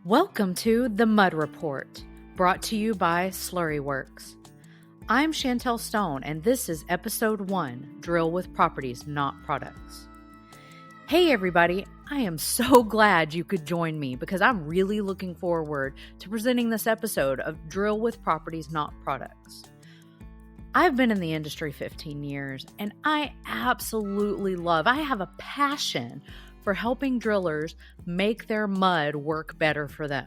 Welcome to The Mud Report, brought to you by SLURRYWORX. I'm Chantel Stone, and this is Episode 1, Drill with Properties, Not Products. Hey everybody, I am so glad you could join me because I'm really looking forward to presenting this episode of Drill with Properties, Not Products. I've been in the industry 15 years, and I absolutely I have a passion for helping drillers make their mud work better for them,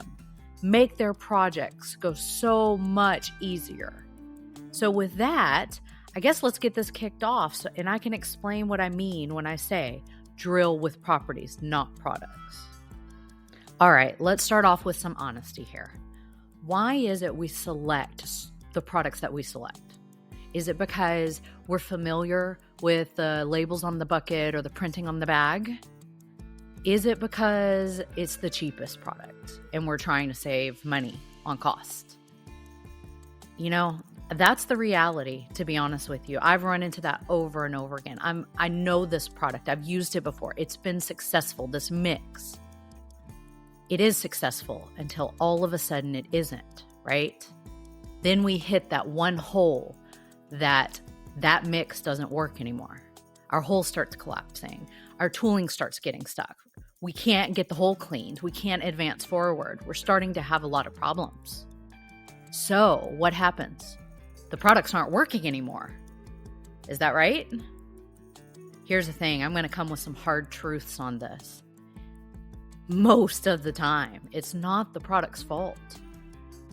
make their projects go so much easier. So with that, I guess let's get this kicked off and I can explain what I mean when I say drill with properties, not products. All right, let's start off with some honesty here. Why is it we select the products that we select? Is it because we're familiar with the labels on the bucket or the printing on the bag? Is it because it's the cheapest product and we're trying to save money on cost? You know, that's the reality, to be honest with you. I've run into that over and over again. I know this product. I've used it before. It's been successful, this mix. It is successful until all of a sudden it isn't, right? Then we hit that one hole that mix doesn't work anymore. Our hole starts collapsing. Our tooling starts getting stuck. We can't get the hole cleaned. We can't advance forward. We're starting to have a lot of problems. So what happens? The products aren't working anymore. Is that right? Here's the thing. I'm going to come with some hard truths on this. Most of the time, it's not the product's fault.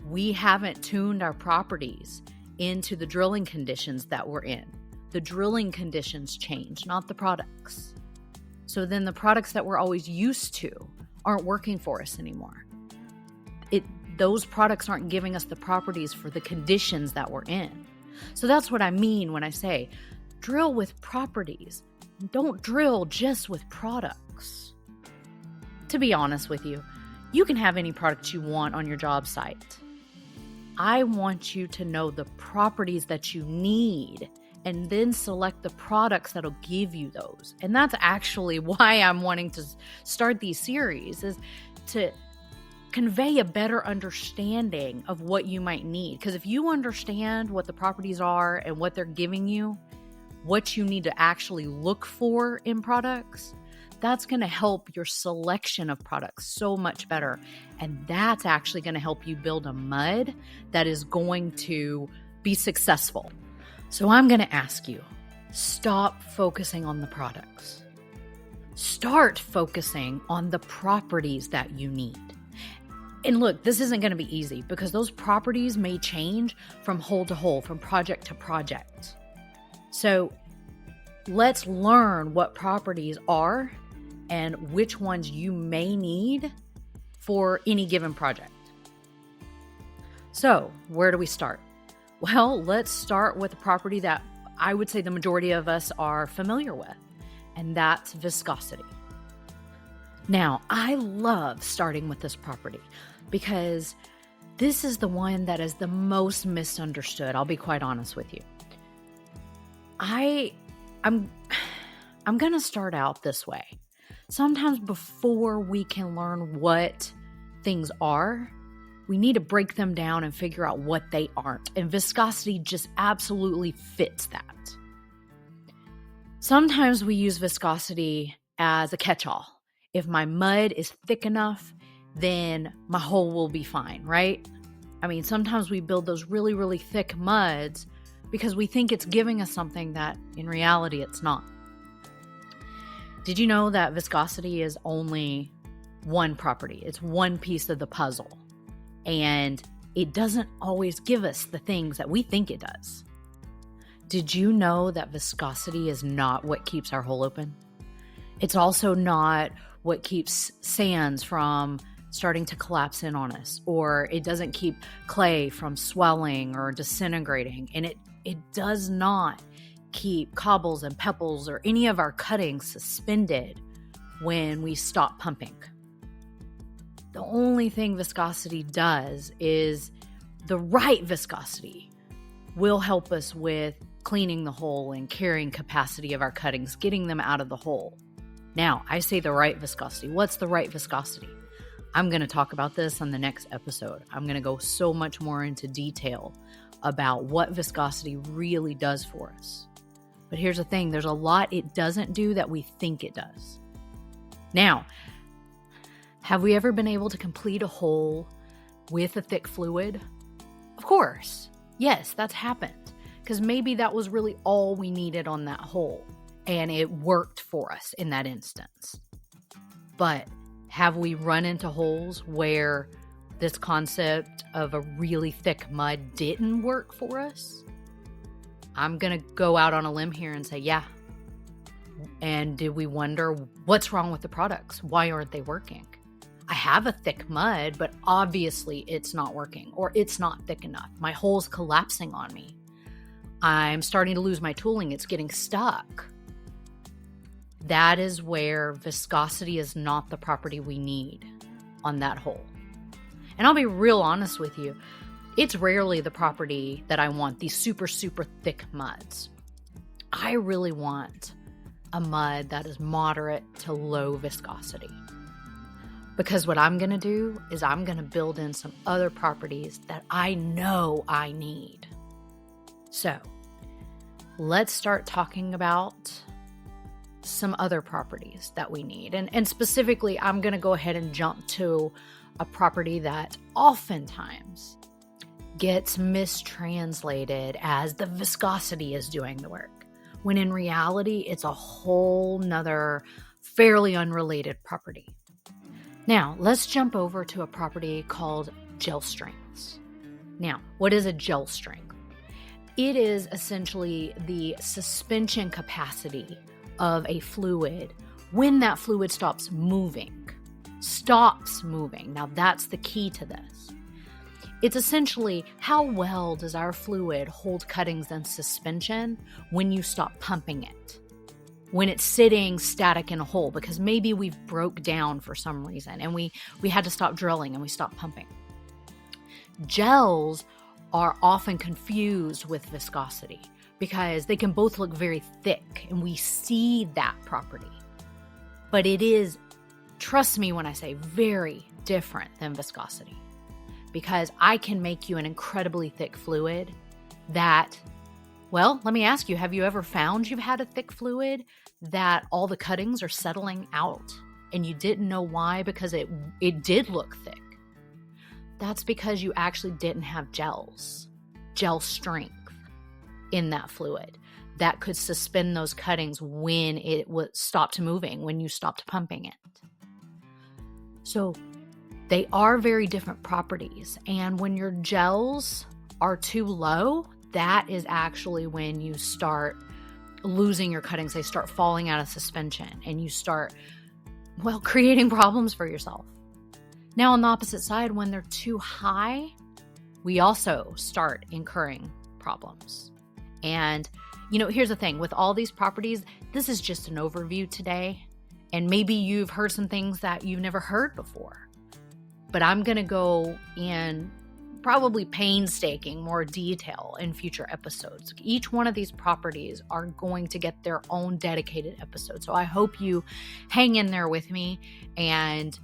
We haven't tuned our properties into the drilling conditions that we're in. The drilling conditions change, not the products. So then the products that we're always used to aren't working for us anymore. Those products aren't giving us the properties for the conditions that we're in. So that's what I mean when I say drill with properties. Don't drill just with products. To be honest with you, you can have any product you want on your job site. I want you to know the properties that you need and then select the products that'll give you those. And that's actually why I'm wanting to start these series, is to convey a better understanding of what you might need. Because if you understand what the properties are and what they're giving you, what you need to actually look for in products, that's going to help your selection of products so much better. And that's actually going to help you build a mud that is going to be successful. So I'm going to ask you, stop focusing on the products. Start focusing on the properties that you need. And look, this isn't going to be easy because those properties may change from hole to hole, from project to project. So let's learn what properties are and which ones you may need for any given project. So where do we start? Well, let's start with a property that I would say the majority of us are familiar with, and that's viscosity. Now, I love starting with this property because this is the one that is the most misunderstood. I'll be quite honest with you. I'm going to start out this way. Sometimes before we can learn what things are, we need to break them down and figure out what they aren't. And viscosity just absolutely fits that. Sometimes we use viscosity as a catch-all. If my mud is thick enough, then my hole will be fine, right? I mean, sometimes we build those really, really thick muds because we think it's giving us something that in reality it's not. Did you know that viscosity is only one property? It's one piece of the puzzle. And it doesn't always give us the things that we think it does. Did you know that viscosity is not what keeps our hole open? It's also not what keeps sands from starting to collapse in on us, or it doesn't keep clay from swelling or disintegrating. And it does not keep cobbles and pebbles or any of our cuttings suspended when we stop pumping. The only thing viscosity does is the right viscosity will help us with cleaning the hole and carrying capacity of our cuttings, getting them out of the hole. Now, I say the right viscosity. What's the right viscosity? I'm going to talk about this on the next episode. I'm going to go so much more into detail about what viscosity really does for us. But here's the thing, there's a lot it doesn't do that we think it does. Now, have we ever been able to complete a hole with a thick fluid? Of course. Yes, that's happened. Because maybe that was really all we needed on that hole. And it worked for us in that instance. But have we run into holes where this concept of a really thick mud didn't work for us? I'm going to go out on a limb here and say, yeah. And did we wonder what's wrong with the products? Why aren't they working? I have a thick mud, but obviously it's not working or it's not thick enough. My hole's collapsing on me. I'm starting to lose my tooling. It's getting stuck. That is where viscosity is not the property we need on that hole. And I'll be real honest with you. It's rarely the property that I want, these super, super thick muds. I really want a mud that is moderate to low viscosity. Because what I'm going to do is I'm going to build in some other properties that I know I need. So, let's start talking about some other properties that we need. And specifically, I'm going to go ahead and jump to a property that oftentimes gets mistranslated as the viscosity is doing the work, when in reality, it's a whole nother fairly unrelated property. Now, let's jump over to a property called gel strengths. Now, what is a gel strength? It is essentially the suspension capacity of a fluid when that fluid stops moving. Now, that's the key to this. It's essentially how well does our fluid hold cuttings in suspension when you stop pumping it? When it's sitting static in a hole, because maybe we've broke down for some reason and we had to stop drilling and we stopped pumping. Gels are often confused with viscosity because they can both look very thick and we see that property. But it is, trust me when I say, very different than viscosity, because I can make you an incredibly thick fluid that, well, let me ask you, have you ever found you've had a thick fluid that all the cuttings are settling out and you didn't know why because it did look thick? That's because you actually didn't have gel strength in that fluid that could suspend those cuttings when it stopped moving, when you stopped pumping it. So they are very different properties. And when your gels are too low, that is actually when you start losing your cuttings. They start falling out of suspension and you start, well, creating problems for yourself. Now, on the opposite side, when they're too high, we also start incurring problems. And, here's the thing. With all these properties, this is just an overview today. And maybe you've heard some things that you've never heard before. But I'm going to go in probably painstaking more detail in future episodes. Each one of these properties are going to get their own dedicated episode. So I hope you hang in there with me and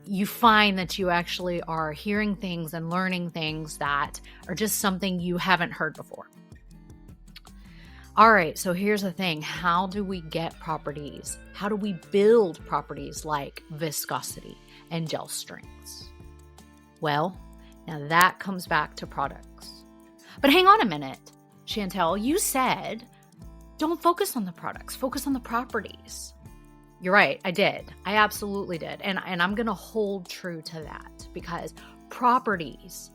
you find that you actually are hearing things and learning things that are just something you haven't heard before. All right, so here's the thing. How do we get properties? How do we build properties like viscosity and gel strengths? Well, now that comes back to products. But hang on a minute, Chantel, you said don't focus on the products, focus on the properties. You're right, I did. I absolutely did. And I'm going to hold true to that because properties,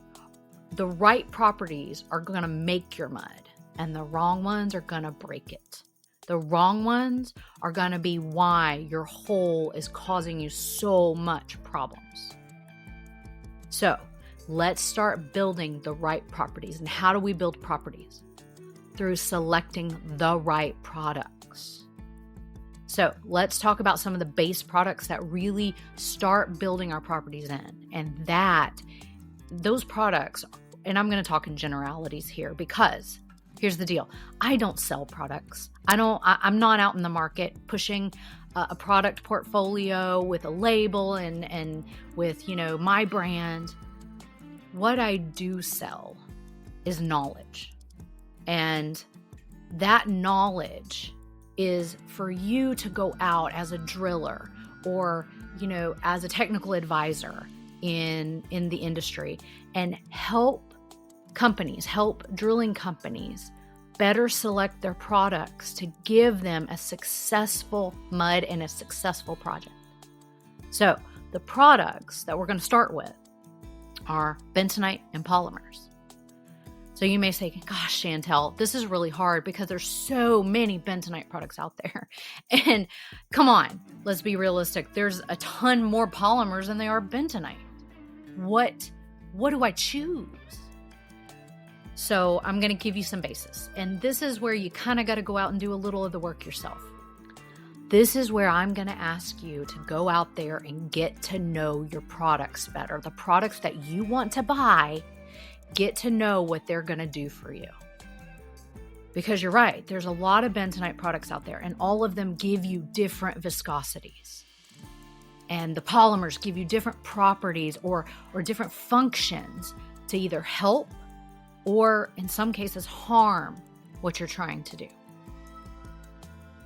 the right properties are going to make your mud and the wrong ones are going to break it. The wrong ones are going to be why your hole is causing you so much problems. So let's start building the right properties. And how do we build properties? Through selecting the right products. So let's talk about some of the base products that really start building our properties in. And those products, and I'm going to talk in generalities here because here's the deal. I don't sell products. I'm not out in the market pushing a product portfolio with a label and with, my brand. What I do sell is knowledge. And that knowledge is for you to go out as a driller or, as a technical advisor in the industry and help drilling companies better select their products to give them a successful mud and a successful project. So the products that we're going to start with are bentonite and polymers. So you may say, gosh, Chantel, this is really hard because there's so many bentonite products out there. And come on, let's be realistic. There's a ton more polymers than there are bentonite. What do I choose? So I'm going to give you some basis. And this is where you kind of got to go out and do a little of the work yourself. This is where I'm going to ask you to go out there and get to know your products better. The products that you want to buy, get to know what they're going to do for you. Because you're right, there's a lot of bentonite products out there, and all of them give you different viscosities. And the polymers give you different properties or different functions to either help or in some cases harm what you're trying to do.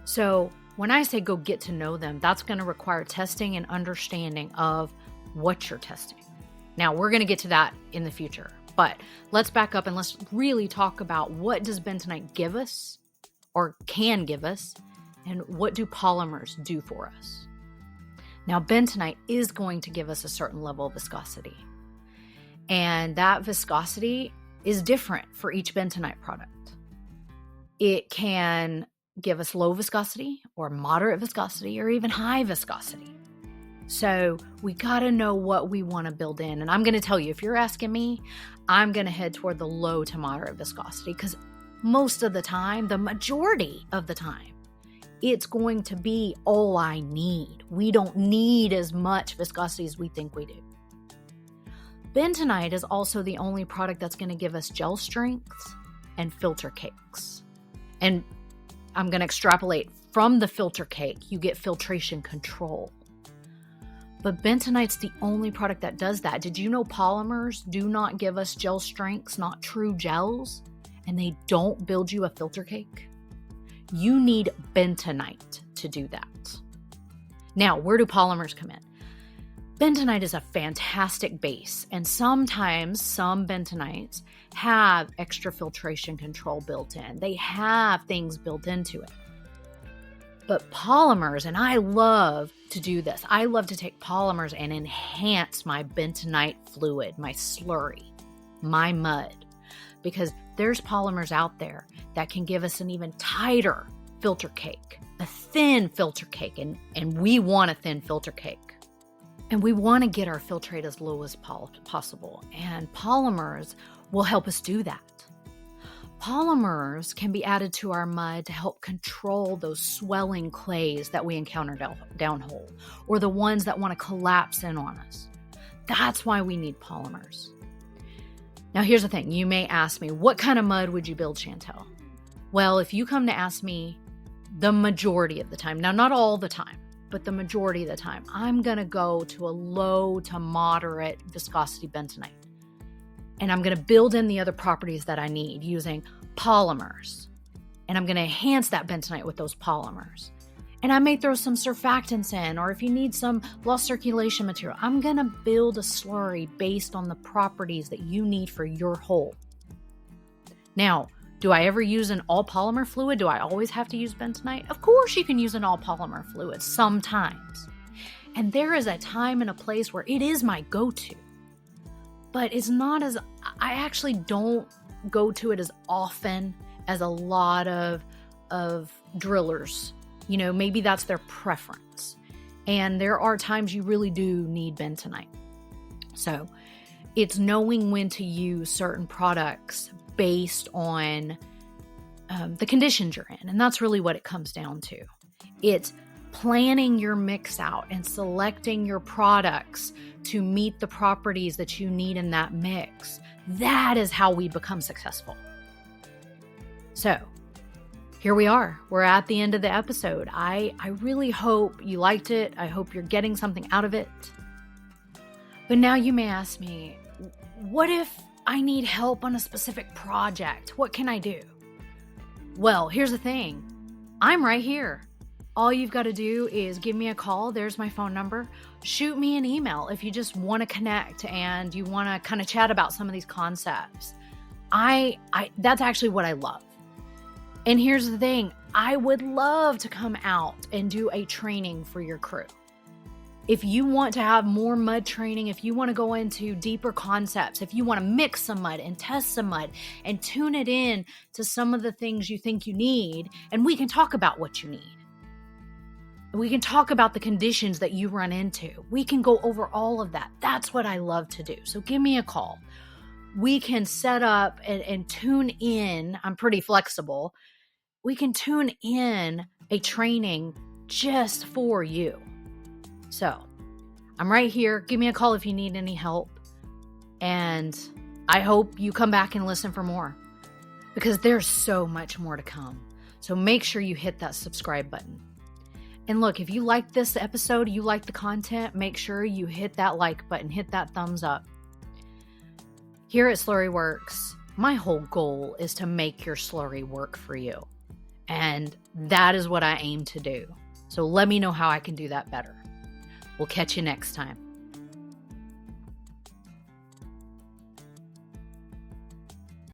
So when I say go get to know them, that's going to require testing and understanding of what you're testing. Now, we're going to get to that in the future, but let's back up and let's really talk about what does bentonite give us or can give us, and what do polymers do for us. Now, bentonite is going to give us a certain level of viscosity, and that viscosity is different for each bentonite product. It can give us low viscosity or moderate viscosity or even high viscosity. So we got to know what we want to build in. And I'm going to tell you, if you're asking me, I'm going to head toward the low to moderate viscosity because most of the time, the majority of the time, it's going to be all I need. We don't need as much viscosity as we think we do. Bentonite is also the only product that's going to give us gel strengths and filter cakes. And I'm going to extrapolate from the filter cake, you get filtration control. But bentonite's the only product that does that. Did you know polymers do not give us gel strengths, not true gels, and they don't build you a filter cake? You need bentonite to do that. Now, where do polymers come in? Bentonite is a fantastic base, and sometimes some bentonites have extra filtration control built in. They have things built into it. But polymers, and I love to do this, I love to take polymers and enhance my bentonite fluid, my slurry, my mud, because there's polymers out there that can give us an even tighter filter cake, a thin filter cake, and we want a thin filter cake. And we want to get our filtrate as low as possible, and polymers will help us do that. Polymers can be added to our mud to help control those swelling clays that we encounter downhole, or the ones that want to collapse in on us. That's why we need polymers. Now, here's the thing. You may ask me, what kind of mud would you build, Chantel? Well, if you come to ask me the majority of the time, now not all the time, but the majority of the time, I'm going to go to a low to moderate viscosity bentonite. And I'm going to build in the other properties that I need using polymers. And I'm going to enhance that bentonite with those polymers. And I may throw some surfactants in, or if you need some lost circulation material, I'm going to build a slurry based on the properties that you need for your hole. Now, do I ever use an all-polymer fluid? Do I always have to use bentonite? Of course you can use an all-polymer fluid sometimes. And there is a time and a place where it is my go-to. But it's not as, I actually don't go to it as often as a lot of drillers. Maybe that's their preference. And there are times you really do need bentonite. So it's knowing when to use certain products based on the conditions you're in. And that's really what it comes down to. It's planning your mix out and selecting your products to meet the properties that you need in that mix. That is how we become successful. So here we are. We're at the end of the episode. I really hope you liked it. I hope you're getting something out of it. But now you may ask me, what if I need help on a specific project? What can I do? Well, here's the thing. I'm right here. All you've got to do is give me a call. There's my phone number. Shoot me an email if you just want to connect and you want to kind of chat about some of these concepts. That's actually what I love. And here's the thing. I would love to come out and do a training for your crew. If you want to have more mud training, if you want to go into deeper concepts, if you want to mix some mud and test some mud and tune it in to some of the things you think you need, and we can talk about what you need. We can talk about the conditions that you run into. We can go over all of that. That's what I love to do. So give me a call. We can set up and tune in. I'm pretty flexible. We can tune in a training just for you. So I'm right here. Give me a call if you need any help. And I hope you come back and listen for more because there's so much more to come. So make sure you hit that subscribe button. And look, if you like this episode, you like the content, make sure you hit that like button, hit that thumbs up. Here at SLURRYWORX, my whole goal is to make your slurry work for you. And that is what I aim to do. So let me know how I can do that better. We'll catch you next time.